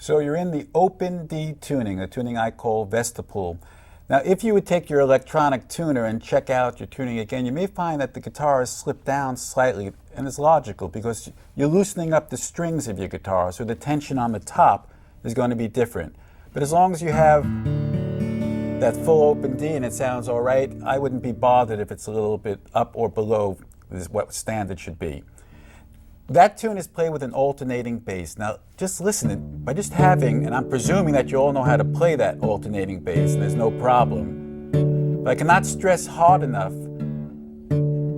So you're in the open D tuning, a tuning I call Vestapol. Now, if you would take your electronic tuner and check out your tuning again, you may find that the guitar has slipped down slightly, and it's logical because you're loosening up the strings of your guitar, so the tension on the top is going to be different. But as long as you have that full open D and it sounds all right, I wouldn't be bothered if it's a little bit up or below what standard should be. That tune is played with an alternating bass. Now, just listen, by just having, and I'm presuming that you all know how to play that alternating bass, and there's no problem. But I cannot stress hard enough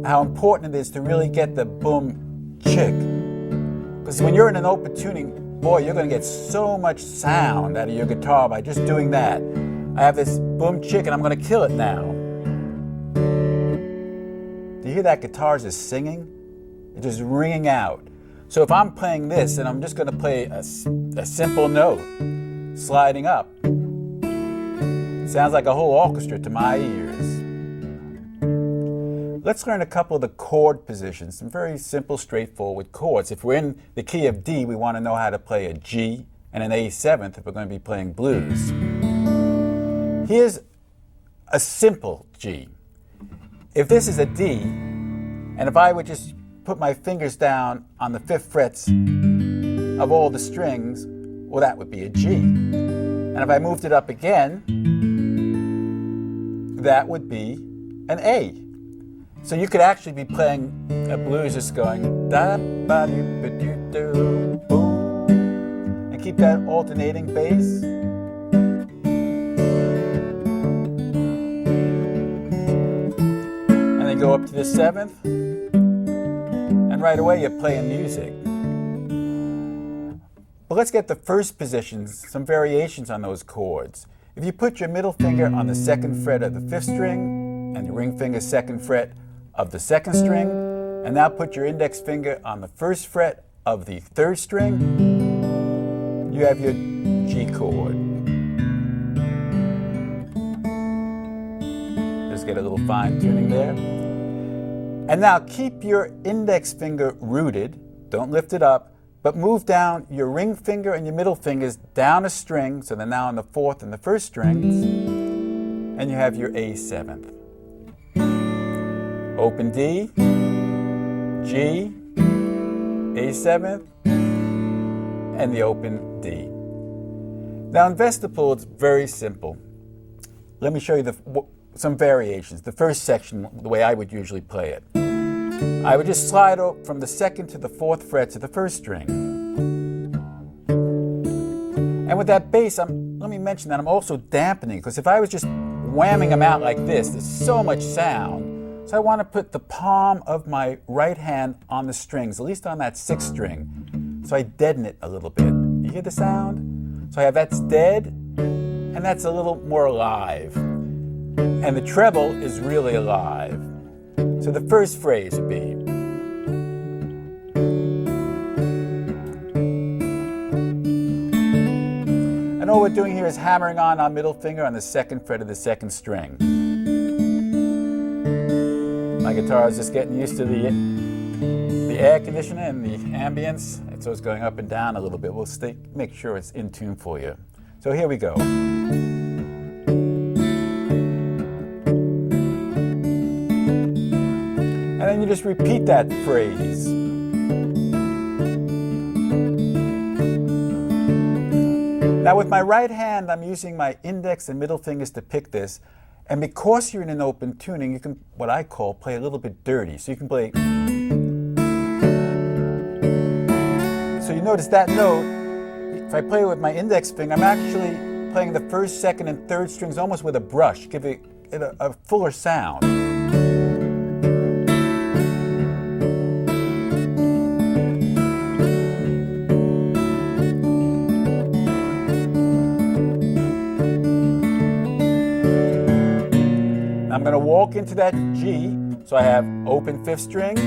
how important it is to really get the boom chick. Because when you're in an open tuning, boy, you're going to get so much sound out of your guitar by just doing that. I have this boom chick, and I'm going to kill it now. Do you hear that guitar just singing? It's just ringing out. So if I'm playing this and I'm just going to play a simple note, sliding up, it sounds like a whole orchestra to my ears. Let's learn a couple of the chord positions, some very simple, straightforward chords. If we're in the key of D, we want to know how to play a G and an A7 if we're going to be playing blues. Here's a simple G. If this is a D, and if I would just put my fingers down on the 5th frets of all the strings, well, that would be a G. And if I moved it up again, that would be an A. So you could actually be playing a blues just going da ba doo ba doo doo boom, and keep that alternating bass. And then go up to the 7th. Right away, you're playing music. But let's get the first positions, some variations on those chords. If you put your middle finger on the 2nd fret of the 5th string and your ring finger 2nd fret of the 2nd string, and now put your index finger on the 1st fret of the 3rd string, you have your G chord. Just get a little fine tuning there. And now keep your index finger rooted, don't lift it up, but move down your ring finger and your middle fingers down a string, so they're now on the 4th and the 1st strings, and you have your A7th. Open D, G, A7th, and the open D. Now in Vestapol, it's very simple. Let me show you some variations. The first section, the way I would usually play it. I would just slide from the 2nd to the 4th frets of the 1st string. And with that bass, let me mention that I'm also dampening, because if I was just whamming them out like this, there's so much sound. So I want to put the palm of my right hand on the strings, at least on that 6th string. So I deaden it a little bit. You hear the sound? So I have that's dead, and that's a little more alive. And the treble is really alive. So the first phrase would be, and all we're doing here is hammering on our middle finger on the 2nd fret of the 2nd string. My guitar is just getting used to the air conditioning and the ambience, and so it's going up and down a little bit. We'll make sure it's in tune for you. So here we go. And then you just repeat that phrase. Now with my right hand, I'm using my index and middle fingers to pick this. And because you're in an open tuning, you can, what I call, play a little bit dirty. So you can play. So you notice that note, if I play with my index finger, I'm actually playing the 1st, 2nd, and 3rd strings almost with a brush, give it a fuller sound. I'm going to walk into that G, so I have open 5th string,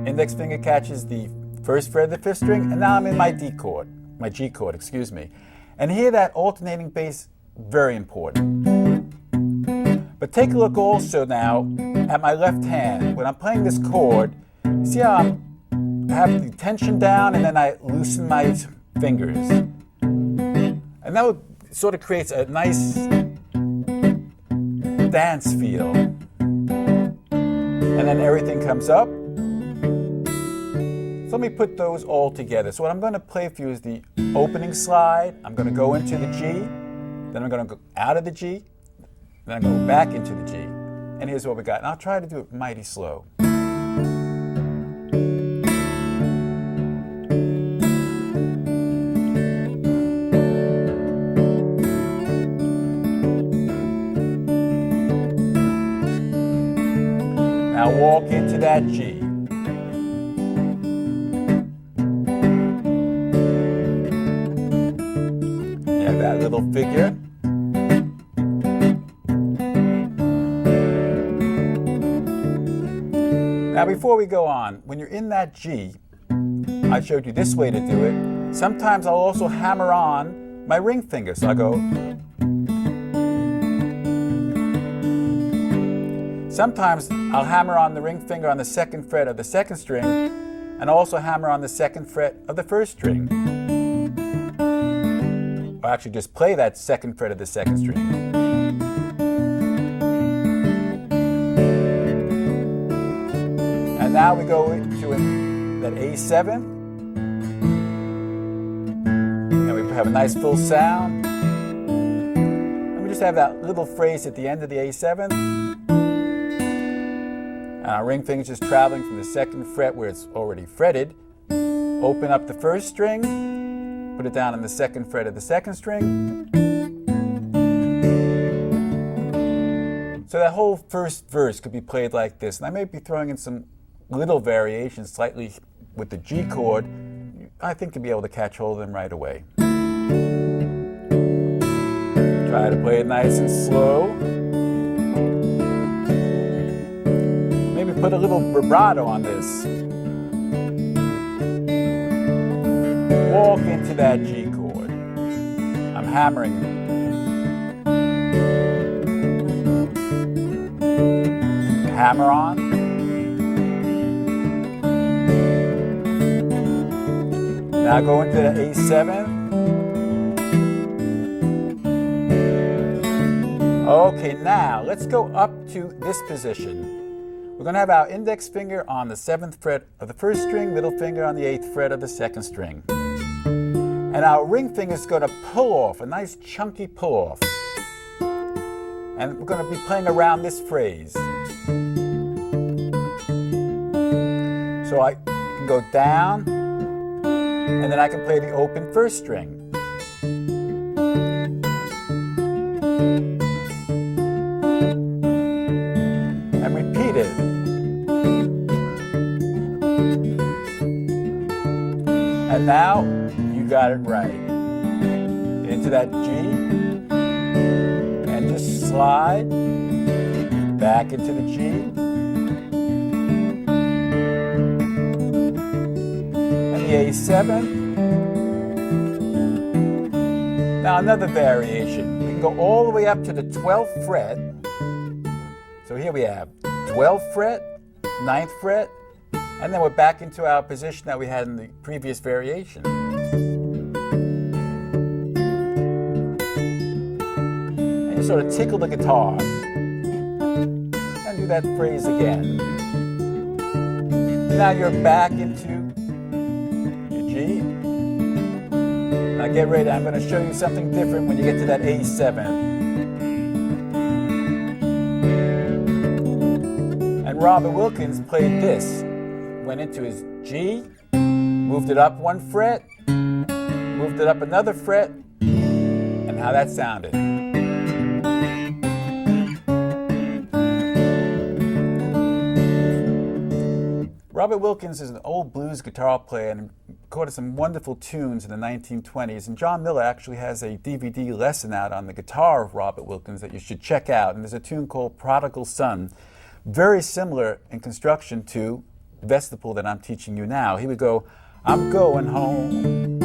index finger catches the 1st fret of the 5th string, and now I'm in my D chord, my G chord, excuse me. And here that alternating bass, very important. But take a look also now at my left hand. When I'm playing this chord, see how I have the tension down and then I loosen my fingers. And that sort of creates a nice dance feel. And then everything comes up. So let me put those all together. So what I'm going to play for you is the opening slide. I'm going to go into the G, then I'm going to go out of the G, then I'm going to go back into the G. And here's what we got. And I'll try to do it mighty slow. Now walk into that G. You have that little figure. Now before we go on, when you're in that G, I showed you this way to do it. Sometimes I'll also hammer on my ring finger. So I go. Sometimes I'll hammer on the ring finger on the second fret of the second string and also hammer on the second fret of the first string. Or actually just play that second fret of the second string. And now we go into that A7. And we have a nice full sound. And we just have that little phrase at the end of the A7. And our ring finger is just traveling from the second fret where it's already fretted. Open up the first string, put it down on the second fret of the second string. So that whole first verse could be played like this. And I may be throwing in some little variations slightly with the G chord. I think you'll be able to catch hold of them right away. Try to play it nice and slow. Put a little vibrato on this. Walk into that G chord. I'm hammering. Hammer on. Now go into the A7. Okay, now let's go up to this position. We're going to have our index finger on the 7th fret of the first string, middle finger on the 8th fret of the second string. And our ring finger is going to pull off, a nice chunky pull off. And we're going to be playing around this phrase. So I can go down, and then I can play the open first string. And repeat it. And now you got it right. Into that G, and just slide back into the G, and the A7. Now another variation. We can go all the way up to the 12th fret. So here we have 12th fret, 9th fret, and then we're back into our position that we had in the previous variation. And you sort of tickle the guitar. And do that phrase again. Now you're back into your G. Now get ready, I'm going to show you something different when you get to that A7. And Robert Wilkins played this. Went into his G, moved it up one fret, moved it up another fret, and how that sounded. Robert Wilkins is an old blues guitar player and recorded some wonderful tunes in the 1920s. And John Miller actually has a DVD lesson out on the guitar of Robert Wilkins that you should check out. And there's a tune called Prodigal Son, very similar in construction to Vestapol that I'm teaching you now. He would go, I'm going home,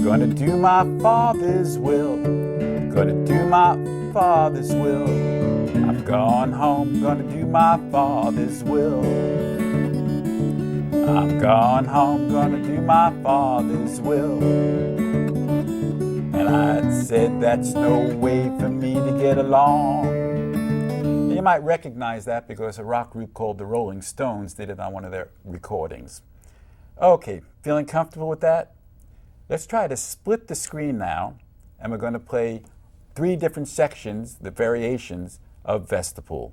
gonna do my Father's will, gonna do my Father's will. I'm gone home, gonna do my Father's will. I'm gone home, gonna do my Father's will. And I said, that's no way for me to get along. You might recognize that because a rock group called the Rolling Stones did it on one of their recordings. Okay, feeling comfortable with that? Let's try to split the screen now, and we're going to play 3 different sections, the variations of Vestapol.